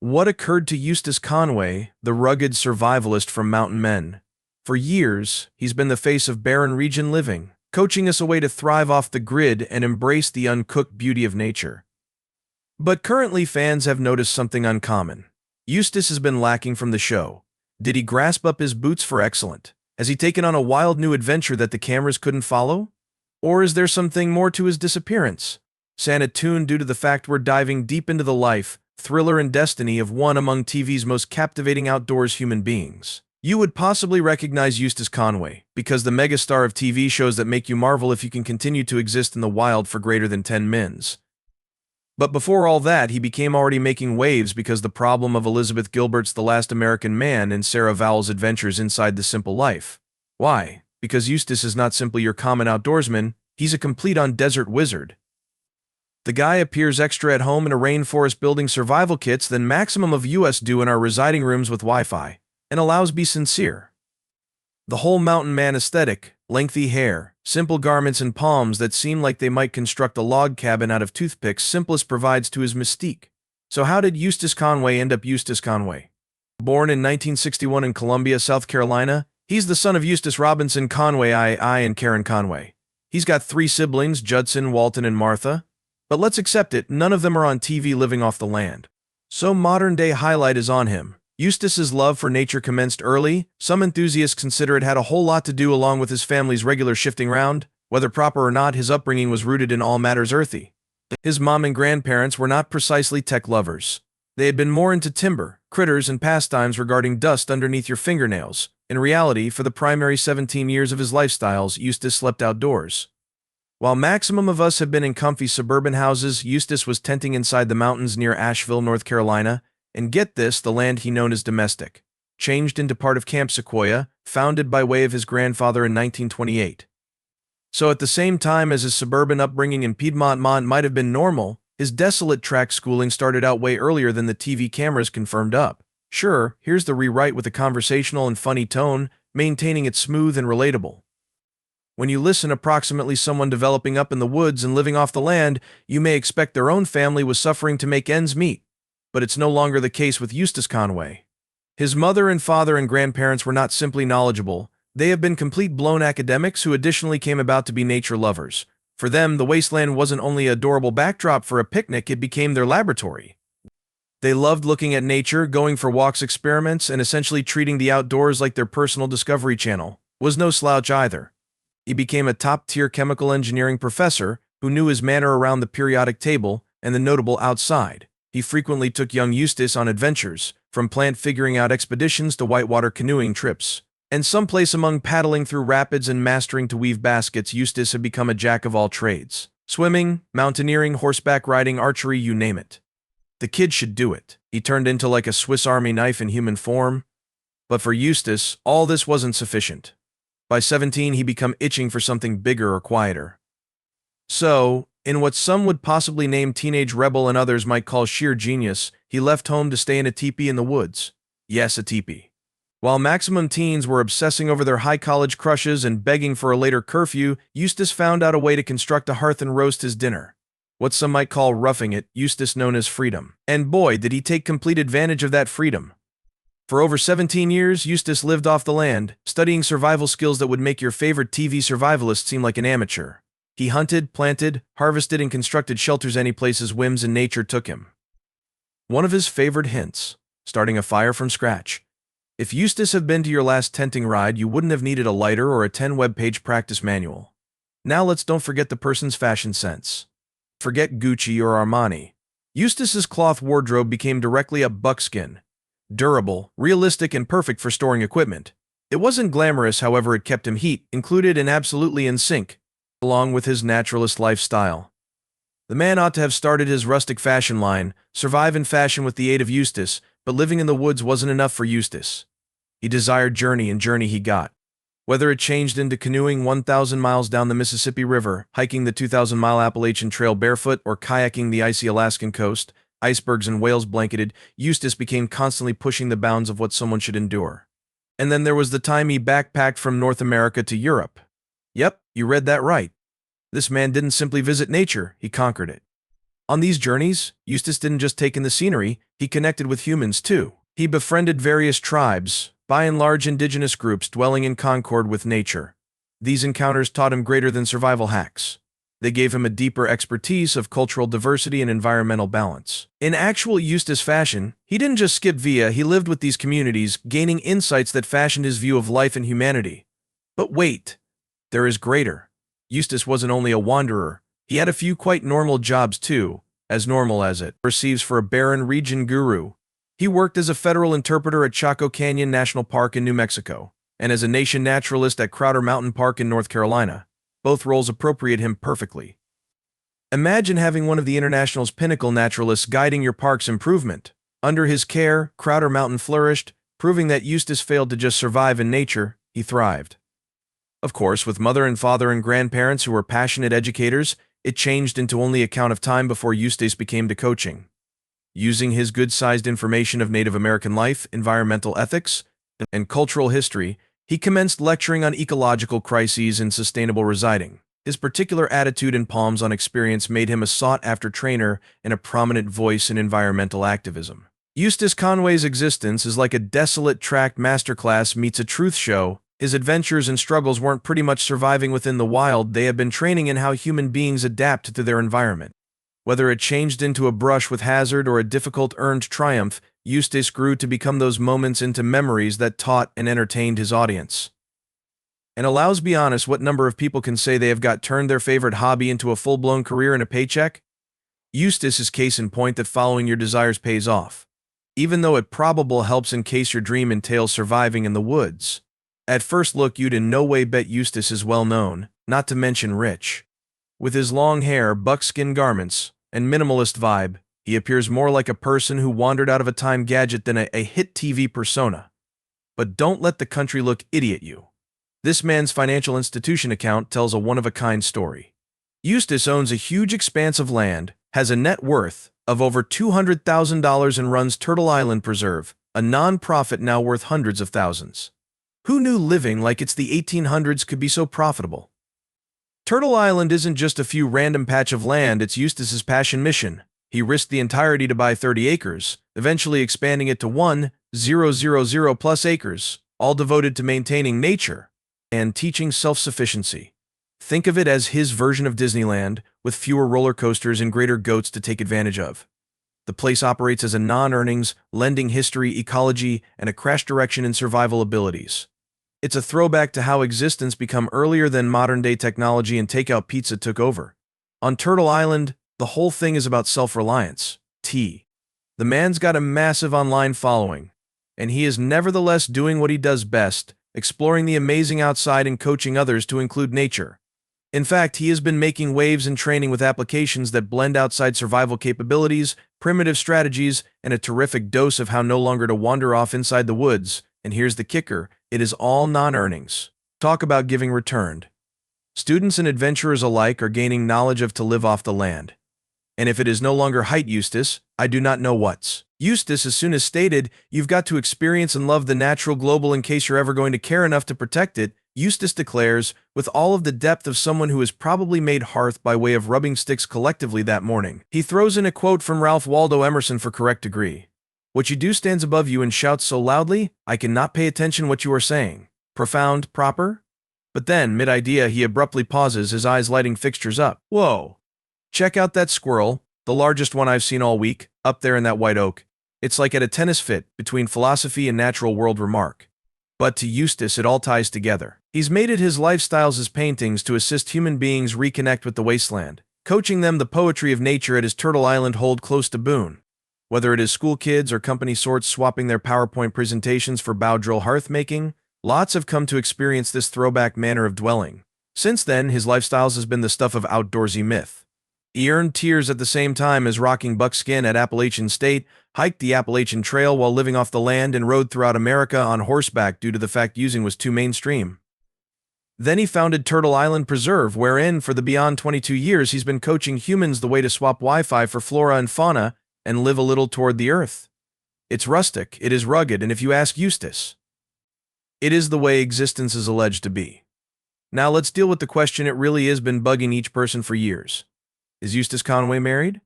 What occurred to Eustace Conway, the rugged survivalist from Mountain Men? For years, he's been the face of barren region living, coaching us a way to thrive off the grid and embrace the uncooked beauty of nature. But currently fans have noticed something uncommon. Eustace has been lacking from the show. Did he grasp up his boots for excellent? Has he taken on a wild new adventure that the cameras couldn't follow? Or is there something more to his disappearance? Stay tuned due to the fact we're diving deep into the life, thriller and destiny of one among TV's most captivating outdoors human beings. You would possibly recognize Eustace Conway, because the megastar of TV shows that make you marvel if you can continue to exist in the wild for greater than 10 mins. But before all that, he became already making waves because the problem of Elizabeth Gilbert's The Last American Man and Sarah Vowell's adventures inside the simple life. Why? Because Eustace is not simply your common outdoorsman, he's a complete on-desert wizard. The guy appears extra at home in a rainforest building survival kits than maximum of US do in our residing rooms with Wi-Fi, and allows be sincere. The whole mountain man aesthetic, lengthy hair, simple garments and palms that seem like they might construct a log cabin out of toothpicks simplest provides to his mystique. So how did Eustace Conway end up Eustace Conway? Born in 1961 in Columbia, South Carolina, he's the son of Eustace Robinson Conway I and Karen Conway. He's got 3 siblings, Judson, Walton, and Martha. But let's accept it, none of them are on TV living off the land. So modern-day highlight is on him. Eustace's love for nature commenced early. Some enthusiasts consider it had a whole lot to do along with his family's regular shifting round. Whether proper or not, his upbringing was rooted in all matters earthy. His mom and grandparents were not precisely tech lovers. They had been more into timber, critters, and pastimes regarding dust underneath your fingernails. In reality, for the primary 17 years of his lifestyles, Eustace slept outdoors. While maximum of us have been in comfy suburban houses, Eustace was tenting inside the mountains near Asheville, North Carolina, and get this, the land he known as domestic, changed into part of Camp Sequoia, founded by way of his grandfather in 1928. So at the same time as his suburban upbringing in Piedmont might have been normal, his desolate track schooling started out way earlier than the TV cameras confirmed up. Sure, here's the rewrite with a conversational and funny tone, maintaining it smooth and relatable. When you listen approximately someone developing up in the woods and living off the land, you may expect their own family was suffering to make ends meet. But it's no longer the case with Eustace Conway. His mother and father and grandparents were not simply knowledgeable, they have been complete blown academics who additionally came about to be nature lovers. For them, the wasteland wasn't only an adorable backdrop for a picnic, it became their laboratory. They loved looking at nature, going for walks, experiments, and essentially treating the outdoors like their personal Discovery Channel. Was no slouch either. He became a top-tier chemical engineering professor who knew his manner around the periodic table and the notable outside. He frequently took young Eustace on adventures, from plant figuring out expeditions to whitewater canoeing trips. And someplace among paddling through rapids and mastering to weave baskets, Eustace had become a jack of all trades. Swimming, mountaineering, horseback riding, archery, you name it. The kid should do it. He turned into like a Swiss Army knife in human form. But for Eustace, all this wasn't sufficient. By 17, he became itching for something bigger or quieter. So, in what some would possibly name teenage rebel and others might call sheer genius, he left home to stay in a teepee in the woods. Yes, a teepee. While maximum teens were obsessing over their high college crushes and begging for a later curfew, Eustace found out a way to construct a hearth and roast his dinner. What some might call roughing it, Eustace known as freedom. And boy, did he take complete advantage of that freedom. For over 17 years, Eustace lived off the land, studying survival skills that would make your favorite TV survivalist seem like an amateur. He hunted, planted, harvested, and constructed shelters any place his whims and nature took him. One of his favorite hints, starting a fire from scratch. If Eustace had been to your last tenting ride, you wouldn't have needed a lighter or a 10-web-page practice manual. Now let's don't forget the person's fashion sense. Forget Gucci or Armani. Eustace's cloth wardrobe became directly a buckskin. Durable, realistic, and perfect for storing equipment. It wasn't glamorous, however, it kept him heat, included, and absolutely in sync, along with his naturalist lifestyle. The man ought to have started his rustic fashion line, survive in fashion with the aid of Eustace, but living in the woods wasn't enough for Eustace. He desired journey, and journey he got. Whether it changed into canoeing 1,000 miles down the Mississippi River, hiking the 2,000-mile Appalachian Trail barefoot, or kayaking the icy Alaskan coast, icebergs and whales blanketed, Eustace became constantly pushing the bounds of what someone should endure. And then there was the time he backpacked from North America to Europe. Yep, you read that right. This man didn't simply visit nature, he conquered it. On these journeys, Eustace didn't just take in the scenery, he connected with humans too. He befriended various tribes, by and large indigenous groups dwelling in concord with nature. These encounters taught him greater than survival hacks. They gave him a deeper expertise of cultural diversity and environmental balance. In actual Eustace fashion, he didn't just skip via, he lived with these communities, gaining insights that fashioned his view of life and humanity. But wait, there is greater. Eustace wasn't only a wanderer, he had a few quite normal jobs too, as normal as it perceives for a barren region guru. He worked as a federal interpreter at Chaco Canyon National Park in New Mexico, and as a nation naturalist at Crowder Mountain Park in North Carolina. Both roles appropriate him perfectly. Imagine having one of the International's pinnacle naturalists guiding your park's improvement. Under his care, Crowder Mountain flourished, proving that Eustace failed to just survive in nature, he thrived. Of course, with mother and father and grandparents who were passionate educators, it changed into only a count of time before Eustace became to coaching. Using his good-sized information of Native American life, environmental ethics, and cultural history, he commenced lecturing on ecological crises and sustainable residing. His particular attitude and palms on experience made him a sought-after trainer and a prominent voice in environmental activism. Eustace Conway's existence is like a desolate tract masterclass meets a truth show. His adventures and struggles weren't pretty much surviving within the wild, they have been training in how human beings adapt to their environment. Whether it changed into a brush with hazard or a difficult earned triumph, Eustace grew to become those moments into memories that taught and entertained his audience. And allows be honest, what number of people can say they have got turned their favorite hobby into a full-blown career and a paycheck? Eustace is case in point that following your desires pays off. Even though it probable helps in case your dream entails surviving in the woods. At first look you'd in no way bet Eustace is well known, not to mention rich. With his long hair, buckskin garments, and minimalist vibe, he appears more like a person who wandered out of a time gadget than a hit TV persona. But don't let the country look idiot you. This man's financial institution account tells a one-of-a-kind story. Eustace owns a huge expanse of land, has a net worth of over $200,000 and runs Turtle Island Preserve, a non-profit now worth hundreds of thousands. Who knew living like it's the 1800s could be so profitable? Turtle Island isn't just a few random patch of land, it's Eustace's passion mission. He risked the entirety to buy 30 acres, eventually expanding it to 1,000 plus acres, all devoted to maintaining nature and teaching self-sufficiency. Think of it as his version of Disneyland, with fewer roller coasters and greater goats to take advantage of. The place operates as a non-earnings, lending history, ecology, and a crash direction in survival abilities. It's a throwback to how existence became earlier than modern-day technology and takeout pizza took over. On Turtle Island, the whole thing is about self-reliance. The man's got a massive online following, and he is nevertheless doing what he does best, exploring the amazing outside and coaching others to include nature. In fact, he has been making waves and training with applications that blend outside survival capabilities, primitive strategies, and a terrific dose of how no longer to wander off inside the woods. And here's the kicker, it is all non-earnings. Talk about giving returned. Students and adventurers alike are gaining knowledge of to live off the land. And if it is no longer height Eustace, I do not know what's. Eustace, as soon as stated, you've got to experience and love the natural global in case you're ever going to care enough to protect it, Eustace declares, with all of the depth of someone who has probably made hearth by way of rubbing sticks collectively that morning. He throws in a quote from Ralph Waldo Emerson for correct degree. What you do stands above you and shouts so loudly, I cannot pay attention what you are saying. Profound, proper? But then, mid-idea, he abruptly pauses, his eyes lighting fixtures up. Whoa! Check out that squirrel, the largest one I've seen all week, up there in that white oak. It's like at a tennis fit, between philosophy and natural world remark. But to Eustace, it all ties together. He's made it his lifestyles as paintings to assist human beings reconnect with the wasteland, coaching them the poetry of nature at his Turtle Island hold close to Boone. Whether it is school kids or company sorts swapping their PowerPoint presentations for bow drill hearth making, lots have come to experience this throwback manner of dwelling. Since then, his lifestyles has been the stuff of outdoorsy myth. He earned tears at the same time as rocking buckskin at Appalachian State, hiked the Appalachian Trail while living off the land, and rode throughout America on horseback due to the fact using was too mainstream. Then he founded Turtle Island Preserve, wherein, for the beyond 22 years, he's been coaching humans the way to swap Wi-Fi for flora and fauna and live a little toward the earth. It's rustic, it is rugged, and if you ask Eustace, it is the way existence is alleged to be. Now let's deal with the question it really has been bugging each person for years. Is Eustace Conway married?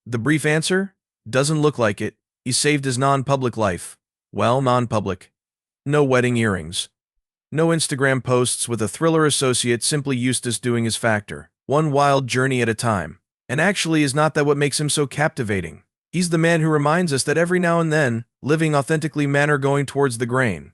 The brief answer? Doesn't look like it. He saved his non-public life. Well, non-public. No wedding earrings. No Instagram posts with a thriller associate, simply Eustace doing his factor. One wild journey at a time. And actually, is not that what makes him so captivating? He's the man who reminds us that every now and then, living authentically, manner going towards the grain.